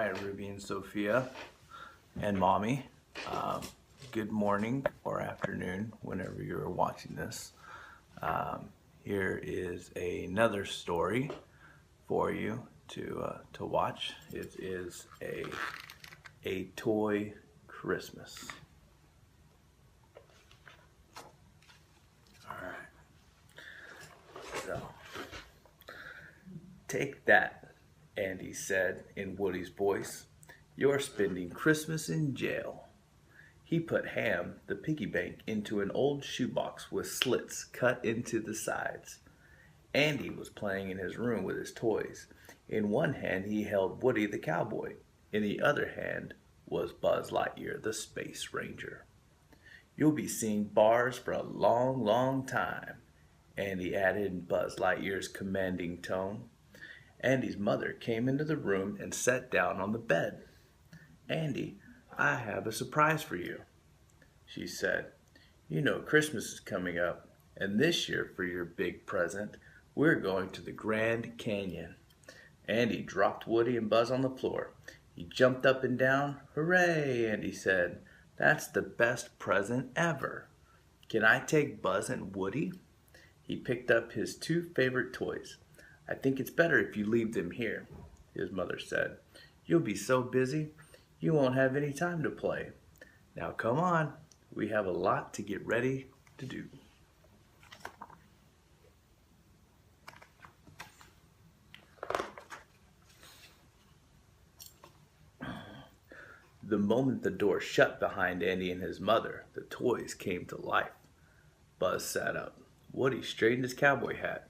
right, Ruby and Sophia and Mommy. Good morning or afternoon, whenever you're watching this. Here is another story for you to watch. It is a toy Christmas. All right. So, take that, Andy said in Woody's voice. You're spending Christmas in jail. He put Ham, the piggy bank, into an old shoebox with slits cut into the sides. Andy was playing in his room with his toys. In one hand he held Woody the cowboy. In the other hand was Buzz Lightyear the space ranger. You'll be seeing bars for a long, long time, Andy added in Buzz Lightyear's commanding tone. Andy's mother came into the room and sat down on the bed. Andy, I have a surprise for you, she said. You know Christmas is coming up, and this year for your big present, we're going to the Grand Canyon. Andy dropped Woody and Buzz on the floor. He jumped up and down. Hooray, Andy said. That's the best present ever. Can I take Buzz and Woody? He picked up his two favorite toys. I think it's better if you leave them here, his mother said. You'll be so busy, you won't have any time to play. Now come on, we have a lot to get ready to do. The moment the door shut behind Andy and his mother, the toys came to life. Buzz sat up. Woody straightened his cowboy hat.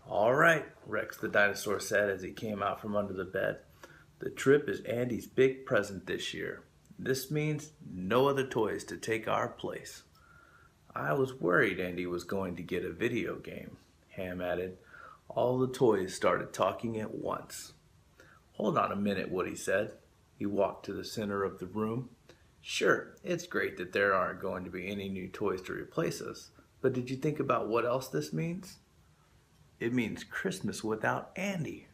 All right, Rex the dinosaur said as he came out from under the bed. The trip is Andy's big present this year. This means no other toys to take our place. I was worried Andy was going to get a video game, Ham added. All the toys started talking at once. Hold on a minute, Woody said. He walked to the center of the room. Sure, it's great that there aren't going to be any new toys to replace us, but did you think about what else this means? It means Christmas without Andy.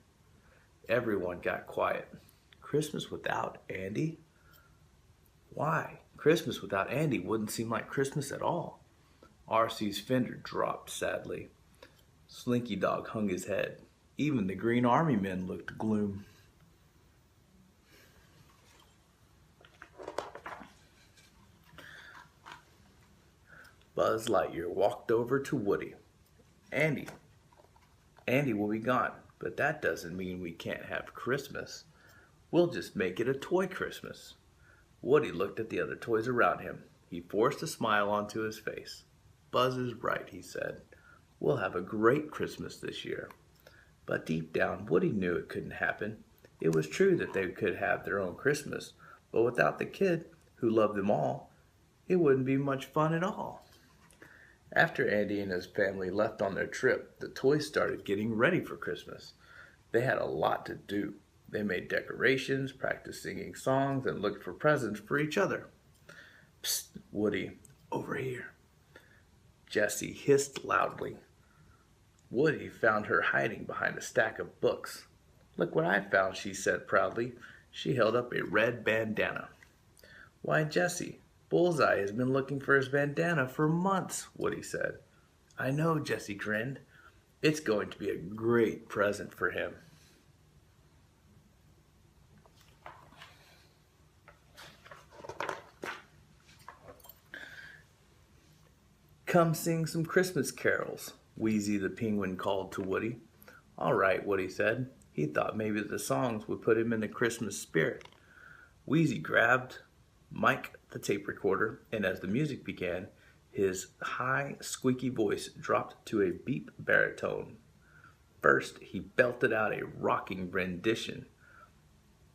Everyone got quiet. Christmas without Andy? Why? Christmas without Andy wouldn't seem like Christmas at all. R.C.'s fender dropped sadly. Slinky Dog hung his head. Even the Green Army men looked gloom. Buzz Lightyear walked over to Woody. Andy will be gone, but that doesn't mean we can't have Christmas. We'll just make it a toy Christmas. Woody looked at the other toys around him. He forced a smile onto his face. Buzz is right, he said. We'll have a great Christmas this year. But deep down, Woody knew it couldn't happen. It was true that they could have their own Christmas, but without the kid, who loved them all, it wouldn't be much fun at all. After Andy and his family left on their trip, the toys started getting ready for Christmas. They had a lot to do. They made decorations, practiced singing songs, and looked for presents for each other. Psst, Woody, over here. Jessie hissed loudly. Woody found her hiding behind a stack of books. Look what I found, she said proudly. She held up a red bandana. Why, Jessie, Bullseye has been looking for his bandana for months, Woody said. I know, Jessie grinned. It's going to be a great present for him. Come sing some Christmas carols, Wheezy the penguin called to Woody. All right, Woody said. He thought maybe the songs would put him in the Christmas spirit. Wheezy grabbed Mike the tape recorder, and as the music began, his high, squeaky voice dropped to a beep baritone. First, he belted out a rocking rendition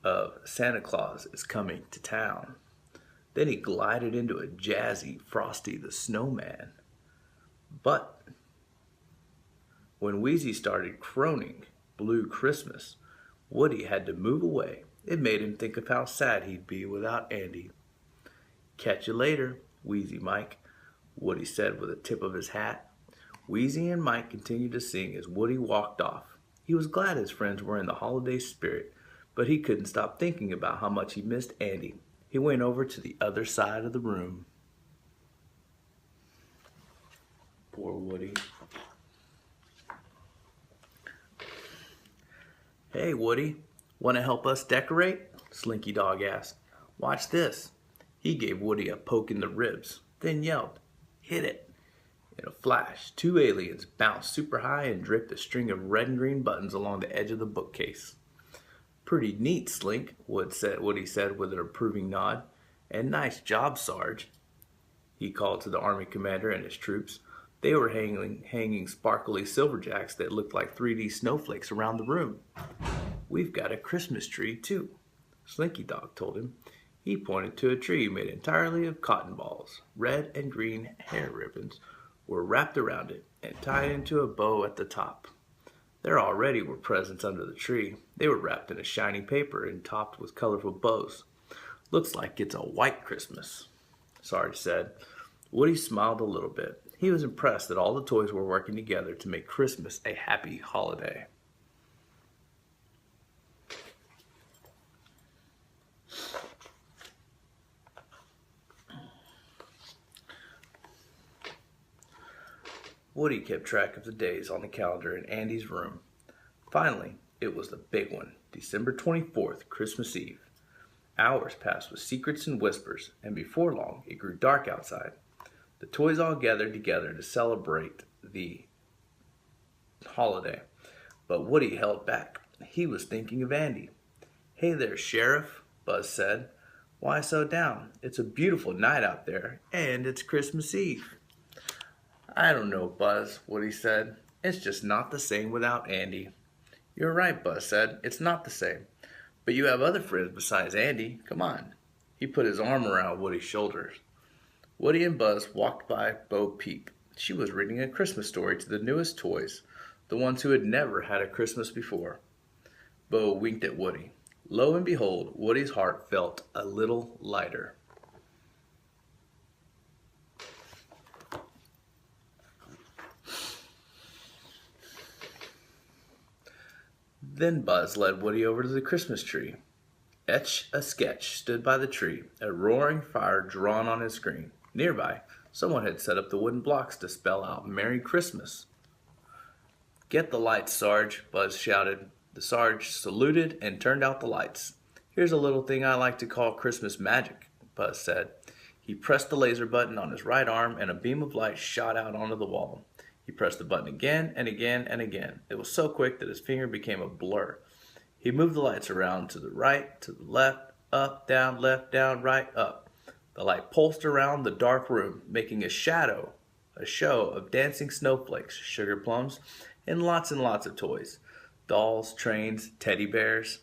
of Santa Claus is Coming to Town. Then he glided into a jazzy Frosty the Snowman. But when Wheezy started croning Blue Christmas, Woody had to move away. It made him think of how sad he'd be without Andy. Catch you later, Wheezy Mike, Woody said with a tip of his hat. Wheezy and Mike continued to sing as Woody walked off. He was glad his friends were in the holiday spirit, but he couldn't stop thinking about how much he missed Andy. He went over to the other side of the room. Poor Woody. Hey, Woody, want to help us decorate? Slinky Dog asked. Watch this. He gave Woody a poke in the ribs, then yelled, Hit it. In a flash, two aliens bounced super high and draped a string of red and green buttons along the edge of the bookcase. Pretty neat, Slink, Woody said with an approving nod. And nice job, Sarge, he called to the army commander and his troops. They were hanging sparkly silverjacks that looked like 3D snowflakes around the room. We've got a Christmas tree, too, Slinky Dog told him. He pointed to a tree made entirely of cotton balls. Red and green hair ribbons were wrapped around it and tied into a bow at the top. There already were presents under the tree. They were wrapped in a shiny paper and topped with colorful bows. Looks like it's a white Christmas, Sarge said. Woody smiled a little bit. He was impressed that all the toys were working together to make Christmas a happy holiday. Woody kept track of the days on the calendar in Andy's room. Finally, it was the big one, December 24th, Christmas Eve. Hours passed with secrets and whispers, and before long it grew dark outside. The toys all gathered together to celebrate the holiday, but Woody held back. He was thinking of Andy. Hey there, Sheriff, Buzz said. Why so down? It's a beautiful night out there, and it's Christmas Eve. I don't know, Buzz, Woody said. It's just not the same without Andy. You're right, Buzz said. It's not the same. But you have other friends besides Andy. Come on. He put his arm around Woody's shoulders. Woody and Buzz walked by Bo Peep. She was reading a Christmas story to the newest toys, the ones who had never had a Christmas before. Bo winked at Woody. Lo and behold, Woody's heart felt a little lighter. Then Buzz led Woody over to the Christmas tree. Etch a Sketch stood by the tree, a roaring fire drawn on his screen. Nearby, someone had set up the wooden blocks to spell out Merry Christmas. Get the lights, Sarge, Buzz shouted. The Sarge saluted and turned out the lights. Here's a little thing I like to call Christmas magic, Buzz said. He pressed the laser button on his right arm and a beam of light shot out onto the wall. He pressed the button again and again and again. It was so quick that his finger became a blur. He moved the lights around to the right, to the left, up, down, left, down, right, up. The light pulsed around the dark room, making a show of dancing snowflakes, sugar plums, and lots of toys. Dolls, trains, teddy bears.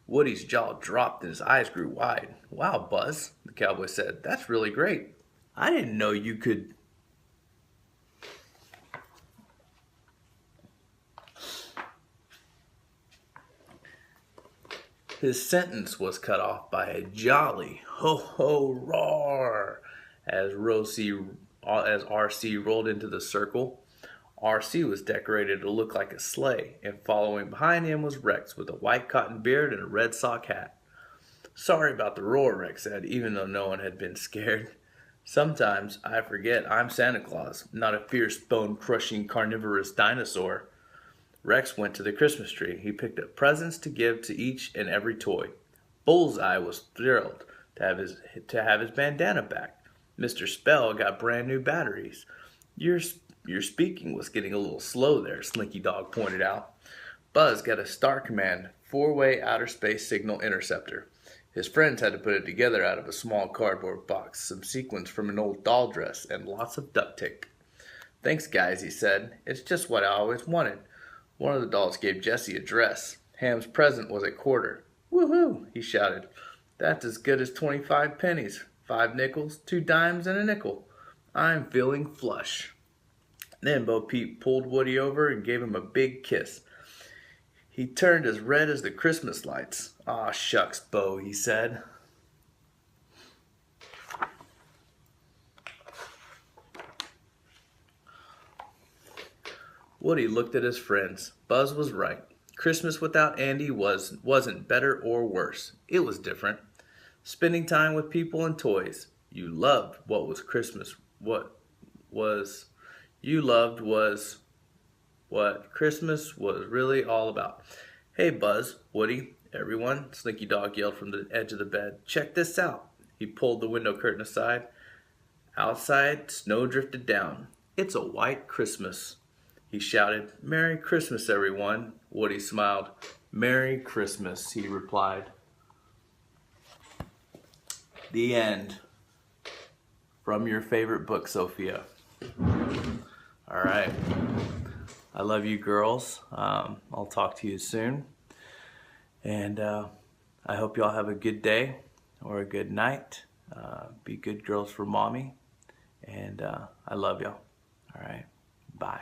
Woody's jaw dropped and his eyes grew wide. Wow, Buzz, the cowboy said. That's really great. I didn't know you could... His sentence was cut off by a jolly ho-ho roar as R.C. rolled into the circle. R.C. was decorated to look like a sleigh, and following behind him was Rex with a white cotton beard and a red sock hat. Sorry about the roar, Rex said, even though no one had been scared. Sometimes I forget I'm Santa Claus, not a fierce, bone-crushing, carnivorous dinosaur. Rex went to the Christmas tree. He picked up presents to give to each and every toy. Bullseye was thrilled to have his bandana back. Mr. Spell got brand new batteries. Your speaking was getting a little slow there, Slinky Dog pointed out. Buzz got a Star Command 4-way outer space signal interceptor. His friends had to put it together out of a small cardboard box, some sequins from an old doll dress, and lots of duct tape. Thanks, guys, he said. It's just what I always wanted. One of the dolls gave Jessie a dress. Ham's present was a quarter. Woohoo, he shouted. That's as good as 25 pennies, 5 nickels, 2 dimes, and a nickel. I'm feeling flush. Then Bo Peep pulled Woody over and gave him a big kiss. He turned as red as the Christmas lights. Aw, shucks, Bo, he said. Woody looked at his friends. Buzz was right. Christmas without Andy wasn't better or worse. It was different. Spending time with people and toys. Was you loved was what Christmas was really all about. Hey Buzz, Woody, everyone, Slinky Dog yelled from the edge of the bed. Check this out. He pulled the window curtain aside. Outside, snow drifted down. It's a white Christmas. He shouted, Merry Christmas, everyone. Woody smiled. Merry Christmas, he replied. The end. From your favorite book, Sophia. All right. I love you girls. I'll talk to you soon. And I hope y'all have a good day or a good night. Be good girls for mommy. And I love y'all. All right. Bye.